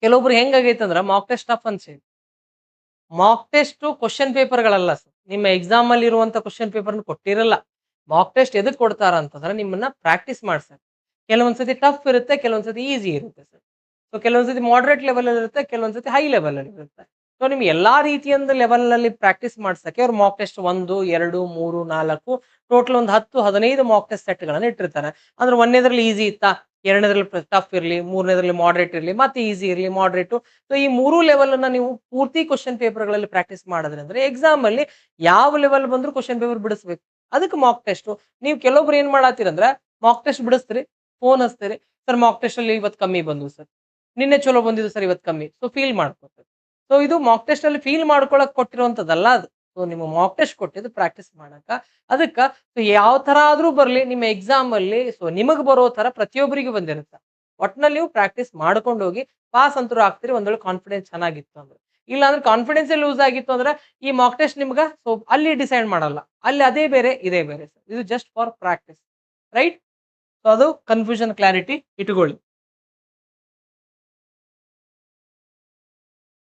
ಕೆಲವೊಬ್ರು ಹೆಂಗಾಗೈತೆ ಅಂದ್ರೆ mock test tough ಅನ್ಸಿ ಮಾಕ್ ಟೆಸ್ಟ್ ಕ್ವಶನ್ ಪೇಪರ್ಗಳಲ್ಲ ಸರ್. ನಿಮ್ಮ ಎಕ್ಸಾಮ್ ಅಲ್ಲಿ ಇರುವಂತ ಕ್ವಶನ್ ಪೇಪರ್ ಕೊಟ್ಟಿರಲ್ಲ. ಮಾಕ್ ಟೆಸ್ಟ್ ಎದಕ್ ಕೊಡ್ತಾರ ಅಂತಂದ್ರೆ ನಿಮ್ಮನ್ನ ಪ್ರಾಕ್ಟೀಸ್ ಮಾಡ್ಸಕ್ಕೆ. ಕೆಲವೊಂದ್ಸತಿ ಟಫ್ ಇರುತ್ತೆ, ಕೆಲವೊಂದ್ಸತಿ ಈಸಿ ಇರುತ್ತೆ ಸರ್. ಸೊ ಕೆಲವೊಂದ್ಸತಿ ಮಾಡರೇಟ್ ಲೆವೆಲ್ ಅಲ್ಲಿ ಇರುತ್ತೆ, ಕೆಲವೊಂದ್ಸತಿ ಹೈ ಲೆವೆಲ್ ಅಲ್ಲಿ ಇರುತ್ತೆ. ಸೊ ನಿಮ್ಗೆ ಎಲ್ಲಾ ರೀತಿಯಿಂದ ಲೆವೆಲ್ ನಲ್ಲಿ ಪ್ರಾಕ್ಟೀಸ್ ಮಾಡ್ಸಕ್ಕೆ ಅವ್ರು ಮಾಕ್ ಟೆಸ್ಟ್ 1, 2, 3, 4 ಟೋಟಲ್ ಒಂದು 10, 15 ಮಾಕ್ ಟೆಸ್ಟ್ ಸೆಟ್ ಗಳನ್ನ ಇಟ್ಟಿರ್ತಾರೆ. ಅಂದ್ರೆ ಒಂದನೇದ್ರಲ್ಲಿ ಈಸಿ ಇತ್ತಾ, ಎರಡನೇದ್ರಲ್ಲಿ ಟಫ್ ಇರ್ಲಿ, ಮೂರನೇದ್ರಲ್ಲಿ ಮಾಡರೇಟ್ ಇರ್ಲಿ, ಮತ್ತೆ ಈಸಿ ಇರ್ಲಿ, ಮಾಡರೇಟ್. ಸೊ ಈ ಮೂರು ಲೆವೆಲ್ ಅನ್ನ ನೀವು ಪೂರ್ತಿ ಕ್ವಶನ್ ಪೇಪರ್ ಗಳಲ್ಲಿ ಪ್ರಾಕ್ಟೀಸ್ ಮಾಡಿದ್ರೆ ಎಕ್ಸಾಮ್ ಅಲ್ಲಿ ಯಾವ ಲೆವೆಲ್ ಬಂದ್ರು ಕ್ವಶನ್ ಪೇಪರ್ ಬಿಡಿಸ್ಬೇಕು. ಅದಕ್ಕೆ ಮಾಕ್ ಟೆಸ್ಟ್. ನೀವು ಕೆಲವೊಬ್ರು ಏನ್ ಮಾಡತ್ತೀರಂದ್ರೆ ಮಾಕ್ ಟೆಸ್ಟ್ ಬಿಡಿಸ್ತೀರಿ, ಫೋನ್ ಹಚ್ತೀರಿ, ಸರ್ ಮಾಕ್ ಟೆಸ್ಟ್ ಅಲ್ಲಿ ಇವತ್ತು ಕಮ್ಮಿ ಬಂದು ಸರ್, ನಿನ್ನೆ ಚಲೋ ಬಂದಿದ್ದು ಸರ್, ಇವತ್ತು ಕಮ್ಮಿ. ಸೊ ಫೀಲ್ ಮಾಡ್ಕೊತಾರೆ. ಸೊ ಇದು ಮಾಕ್ ಟೆಸ್ಟ್ ಅಲ್ಲಿ ಫೀಲ್ ಮಾಡ್ಕೊಳಕ್ ಕೊಟ್ಟಿರುವಂತದ್ದಲ್ಲ ಅದು. ಸೊ ನಿಮ್ಮ ಮಾಕ್ ಟೆಸ್ಟ್ ಕೊಟ್ಟಿದ್ದು ಪ್ರಾಕ್ಟೀಸ್ ಮಾಡಕ. ಅದಕ್ಕ ಯಾವ ತರ ಆದ್ರೂ ಬರ್ಲಿ ನಿಮ್ಮ ಎಕ್ಸಾಮ್ ಅಲ್ಲಿ ಸೊ ನಿಮಗ್ ಬರೋ ತರ ಪ್ರತಿಯೊಬ್ಬರಿಗೂ ಬಂದಿರುತ್ತೆ. ಒಟ್ನಲ್ಲಿ ನೀವು ಪ್ರಾಕ್ಟೀಸ್ ಮಾಡ್ಕೊಂಡು ಹೋಗಿ ಪಾಸ್ ಅಂತೂ ಆಗ್ತೀರಿ ಒಂದ್ ವೇಳೆ ಕಾನ್ಫಿಡೆನ್ಸ್ ಚೆನ್ನಾಗಿತ್ತು ಅಂದ್ರೆ. ಇಲ್ಲ ಅಂದ್ರೆ ಕಾನ್ಫಿಡೆನ್ಸ್ ಲೂಸ್ ಆಗಿತ್ತು ಅಂದ್ರೆ ಈ ಮಾಕ್ ಟೆಸ್ಟ್ ನಿಮ್ಗ ಸೊ ಅಲ್ಲಿ ಡಿಸೈಡ್ ಮಾಡಲ್ಲ. ಅಲ್ಲಿ ಅದೇ ಬೇರೆ ಇದೇ ಬೇರೆ. ಇದು just for practice, right? So ಅದು ಕನ್ಫ್ಯೂಷನ್ ಕ್ಲಾರಿಟಿ ಇಟ್ಕೊಳ್ಳಿ.